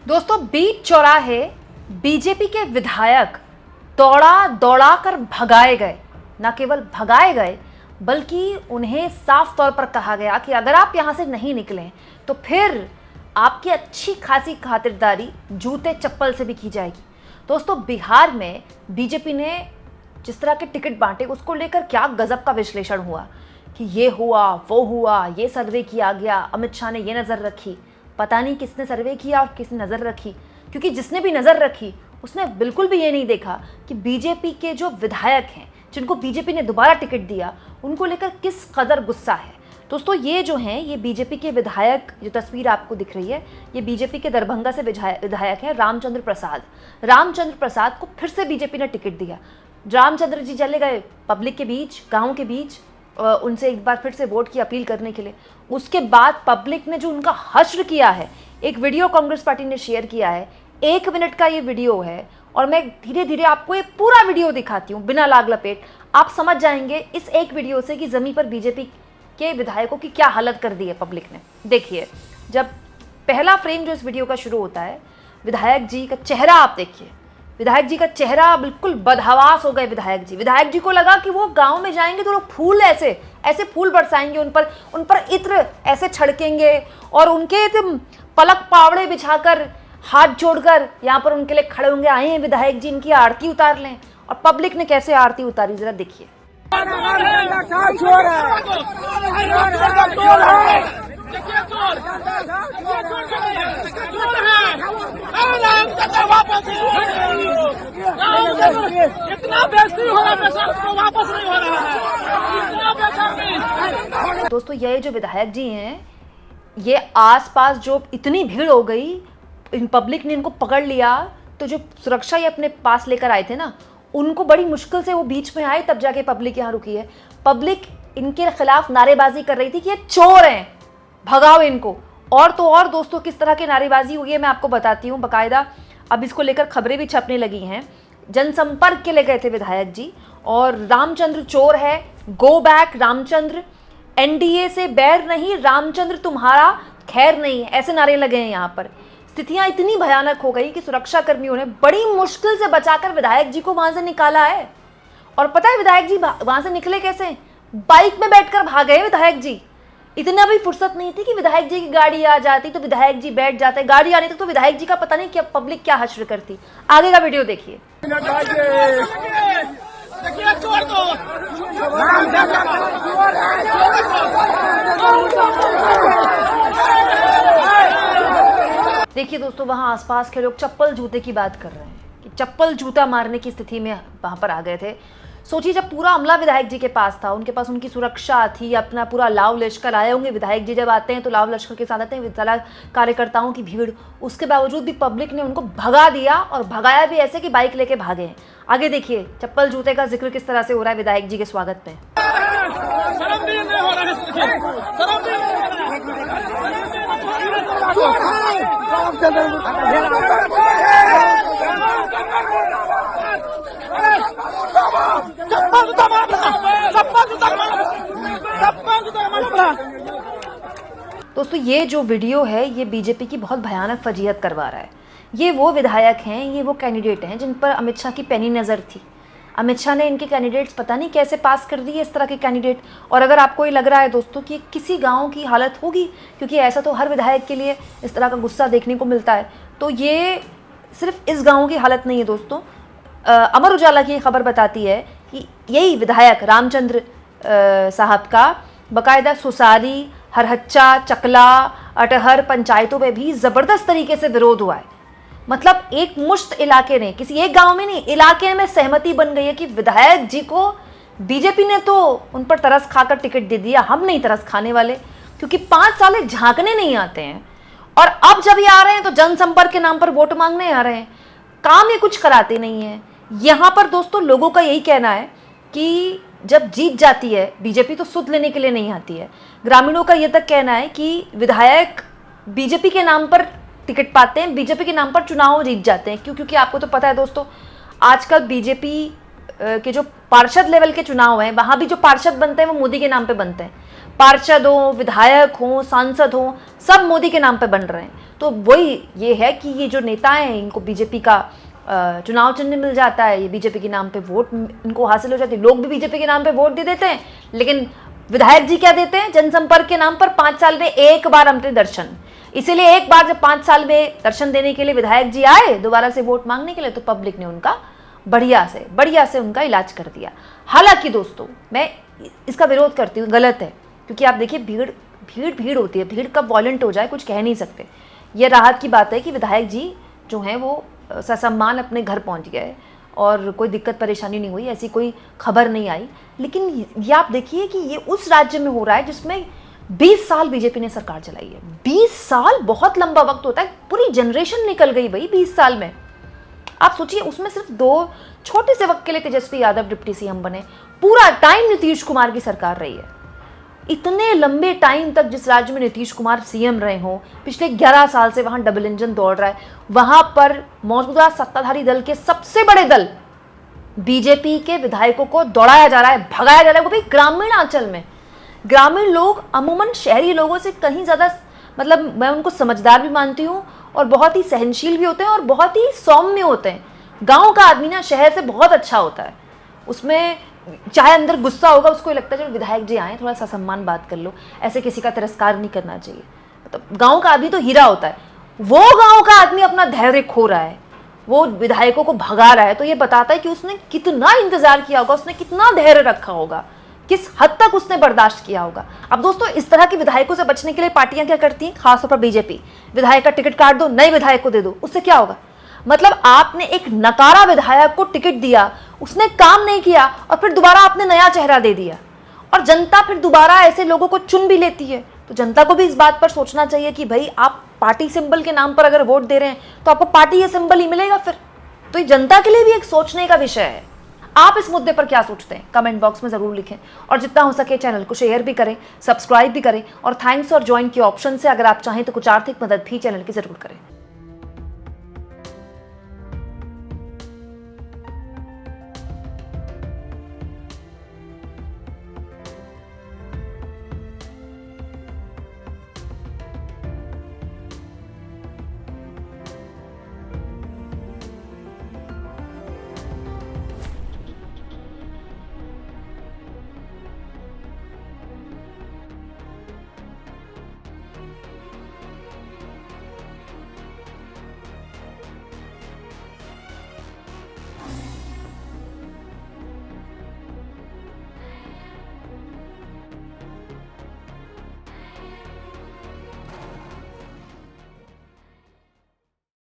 दोस्तों, बीच चौराहे बीजेपी के विधायक दौड़ा दौड़ा कर भगाए गए। न केवल भगाए गए बल्कि उन्हें साफ तौर पर कहा गया कि अगर आप यहां से नहीं निकलें तो फिर आपकी अच्छी खासी खातिरदारी जूते चप्पल से भी की जाएगी। दोस्तों, बिहार में बीजेपी ने जिस तरह के टिकट बांटे उसको लेकर क्या गजब का विश्लेषण हुआ कि ये हुआ, वो हुआ, ये सर्वे किया गया, अमित शाह ने ये नज़र रखी। पता नहीं किसने सर्वे किया और किसने नज़र रखी, क्योंकि जिसने भी नज़र रखी उसने बिल्कुल भी ये नहीं देखा कि बीजेपी के जो विधायक हैं जिनको बीजेपी ने दोबारा टिकट दिया उनको लेकर किस कदर गुस्सा है। दोस्तों, ये जो हैं ये बीजेपी के विधायक, जो तस्वीर आपको दिख रही है ये बीजेपी के दरभंगा से विधायक हैं रामचंद्र प्रसाद। रामचंद्र प्रसाद को फिर से बीजेपी ने टिकट दिया। रामचंद्र जी चले गए पब्लिक के बीच, गाँव के बीच, उनसे एक बार फिर से वोट की अपील करने के लिए। उसके बाद पब्लिक ने जो उनका हश्र किया है, एक वीडियो कांग्रेस पार्टी ने शेयर किया है, 1 मिनट का ये वीडियो है और मैं धीरे धीरे आपको ये पूरा वीडियो दिखाती हूँ बिना लाग लपेट। आप समझ जाएंगे इस एक वीडियो से कि जमीन पर बीजेपी के विधायकों की क्या हालत कर दी है पब्लिक ने। देखिए, जब पहला फ्रेम जो इस वीडियो का शुरू होता है, विधायक जी का चेहरा आप देखिए। विधायक जी का चेहरा बिल्कुल बदहवास हो गए। विधायक जी को लगा कि वो गांव में जाएंगे तो लोग फूल ऐसे फूल बरसाएंगे, उन पर इत्र ऐसे छड़केंगे और उनके पलक पावड़े बिछाकर हाथ जोड़कर यहाँ पर उनके लिए खड़े होंगे। आए हैं विधायक जी, इनकी आरती उतार लें। और पब्लिक ने कैसे आरती उतारी जरा देखिए। दोस्तों, ये जो विधायक जी हैं, ये आसपास जो इतनी भीड़ हो गई, इन पब्लिक ने इनको पकड़ लिया, तो जो सुरक्षा ये अपने पास लेकर आए थे ना, उनको बड़ी मुश्किल से वो बीच में आए, तब जाके पब्लिक यहाँ रुकी है। पब्लिक इनके खिलाफ नारेबाजी कर रही थी कि ये चोर हैं, भगाओ इनको। और तो और दोस्तों, किस तरह की नारेबाजी हुई है मैं आपको बताती हूँ बाकायदा। अब इसको लेकर खबरें भी छपने लगी हैं। जनसंपर्क के लिए गए थे विधायक जी और रामचंद्र चोर है, गो बैक रामचंद्र, एनडीए से बैर नहीं, रामचंद्र तुम्हारा खैर नहीं, ऐसे नारे लगे हैं यहाँ पर। स्थितियां इतनी भयानक हो गई कि सुरक्षा कर्मियों ने बड़ी मुश्किल से बचाकर विधायक जी को वहां से निकाला है। और पता है विधायक जी वहां से निकले कैसे? बाइक में बैठकर भागे विधायक जी। इतना भी फुर्सत नहीं थी कि विधायक जी की गाड़ी आ जाती तो विधायक जी बैठ जाते। गाड़ी आने तक तो विधायक जी का पता नहीं क्या पब्लिक क्या हश्र करती। आगे का वीडियो देखिए। देखिए दोस्तों, वहां आसपास के लोग चप्पल जूते की बात कर रहे हैं कि चप्पल जूता मारने की स्थिति में वहां पर आ गए थे। सोचिए, जब पूरा अमला विधायक जी के पास था, उनके पास उनकी सुरक्षा थी, अपना पूरा लाव लश्कर आए होंगे। विधायक जी जब आते हैं तो लाव लश्कर के साथ आते हैं, विद्यालय कार्यकर्ताओं की भीड़। उसके बावजूद भी पब्लिक ने उनको भगा दिया और भगाया भी ऐसे कि बाइक लेके भागे हैं। आगे देखिए, चप्पल जूते का जिक्र किस तरह से हो रहा है विधायक जी के स्वागत में। दोस्तों, ये जो वीडियो है ये बीजेपी की बहुत भयानक फजीहत करवा रहा है। ये वो विधायक हैं, ये वो कैंडिडेट हैं जिन पर अमित शाह की पैनी नज़र थी। अमित शाह ने इनके कैंडिडेट्स पता नहीं कैसे पास कर दिए, इस तरह के कैंडिडेट। और अगर आपको ये लग रहा है दोस्तों कि किसी गांव की हालत होगी, क्योंकि ऐसा तो हर विधायक के लिए इस तरह का गुस्सा देखने को मिलता है, तो ये सिर्फ इस गाँव की हालत नहीं है दोस्तों। अमर उजाला की खबर बताती है कि यही विधायक रामचंद्र साहब का बाकायदा सुसारी, हरहच्चा, चकला, अटहर पंचायतों में भी ज़बरदस्त तरीके से विरोध हुआ है। मतलब एक मुश्त इलाके ने, किसी एक गांव में नहीं, इलाके में सहमति बन गई है कि विधायक जी को बीजेपी ने तो उन पर तरस खाकर टिकट दे दिया, हम नहीं तरस खाने वाले, क्योंकि 5 साल झांकने नहीं आते हैं। और अब जब ये आ रहे हैं तो जनसंपर्क के नाम पर वोट मांगने आ रहे हैं, काम ये कुछ कराते नहीं है। यहाँ पर दोस्तों लोगों का यही कहना है कि जब जीत जाती है बीजेपी तो सुध लेने के लिए नहीं आती है। ग्रामीणों का ये तक कहना है कि विधायक बीजेपी के नाम पर टिकट पाते हैं, बीजेपी के नाम पर चुनाव जीत जाते हैं। क्यों? क्योंकि आपको तो पता है दोस्तों, आजकल बीजेपी के जो पार्षद लेवल के चुनाव हैं, वहाँ भी जो पार्षद बनते हैं वो मोदी के नाम पे बनते हैं। पार्षद हो, विधायक हो, सांसद हो, सब मोदी के नाम पे बन रहे हैं। तो वही ये है कि ये जो नेता हैं इनको बीजेपी का चुनाव चिन्ह मिल जाता है, ये बीजेपी के नाम पे वोट इनको हासिल हो जाती है, लोग भी बीजेपी के नाम पे वोट दे देते हैं। लेकिन विधायक जी क्या देते हैं? जनसंपर्क के नाम पर 5 साल में एक बार अंतिम दर्शन। इसीलिए एक बार जब 5 साल में दर्शन देने के लिए विधायक जी आए दोबारा से वोट मांगने के लिए, तो पब्लिक ने उनका बढ़िया से उनका इलाज कर दिया। हालांकि दोस्तों मैं इसका विरोध करती हूँ, गलत है, क्योंकि आप देखिए भीड़ होती है, भीड़ कब वॉयलेंट हो जाए कुछ कह नहीं सकते। ये राहत की बात है कि विधायक जी जो हैं वो ससम्मान अपने घर पहुंच गए और कोई दिक्कत परेशानी नहीं हुई, ऐसी कोई खबर नहीं आई। लेकिन ये आप देखिए कि ये उस राज्य में हो रहा है जिसमें 20 साल बीजेपी ने सरकार चलाई है। 20 साल बहुत लंबा वक्त होता है, पूरी जनरेशन निकल गई भाई 20 साल में। आप सोचिए उसमें सिर्फ 2 छोटे से वक्त के लिए तेजस्वी यादव डिप्टी सीएम बने, पूरा टाइम नीतीश कुमार की सरकार रही है। इतने लंबे टाइम तक जिस राज्य में नीतीश कुमार सीएम रहे हों, पिछले 11 साल से वहां डबल इंजन दौड़ रहा है, वहां पर मौजूदा सत्ताधारी दल के सबसे बड़े दल बीजेपी के विधायकों को दौड़ाया जा रहा है, भगाया जा रहा है, वो भी ग्रामीण अंचल में। ग्रामीण लोग अमूमन शहरी लोगों से कहीं ज्यादा, मतलब मैं उनको समझदार भी मानती हूँ और बहुत ही सहनशील भी होते हैं और बहुत ही सौम्य होते हैं। गाँव का आदमी ना शहर से बहुत अच्छा होता है, उसमें चाहे अंदर गुस्सा होगा, उसको लगता है चलो विधायक जी आए थोड़ा सा सम्मान बात कर लो, ऐसे किसी का तिरस्कार नहीं करना चाहिए। मतलब गांव का आदमी तो हीरा होता है, वो गांव का आदमी अपना धैर्य खो रहा है, वो विधायकों को भगा रहा है, तो ये बताता है कि उसने कितना इंतजार किया होगा, उसने कितना धैर्य रखा होगा, किस हद तक उसने बर्दाश्त किया होगा। अब दोस्तों इस तरह के विधायकों से बचने के लिए पार्टियां क्या करती हैं, खासतौर पर बीजेपी, विधायक का टिकट काट दो, नए विधायक को दे दो। उससे क्या होगा? मतलब आपने एक नकारा विधायक को टिकट दिया, उसने काम नहीं किया और फिर दोबारा आपने नया चेहरा दे दिया और जनता फिर दोबारा ऐसे लोगों को चुन भी लेती है। तो जनता को भी इस बात पर सोचना चाहिए कि भाई आप पार्टी सिंबल के नाम पर अगर वोट दे रहे हैं तो आपको पार्टी ये सिंबल ही मिलेगा फिर। तो ये जनता के लिए भी एक सोचने का विषय है। आप इस मुद्दे पर क्या सोचते हैं कमेंट बॉक्स में जरूर लिखें और जितना हो सके चैनल को शेयर भी करें, सब्सक्राइब भी करें और थैंक्स और ज्वाइन के ऑप्शन से अगर आप चाहें तो कुछ आर्थिक मदद भी चैनल की जरूर करें।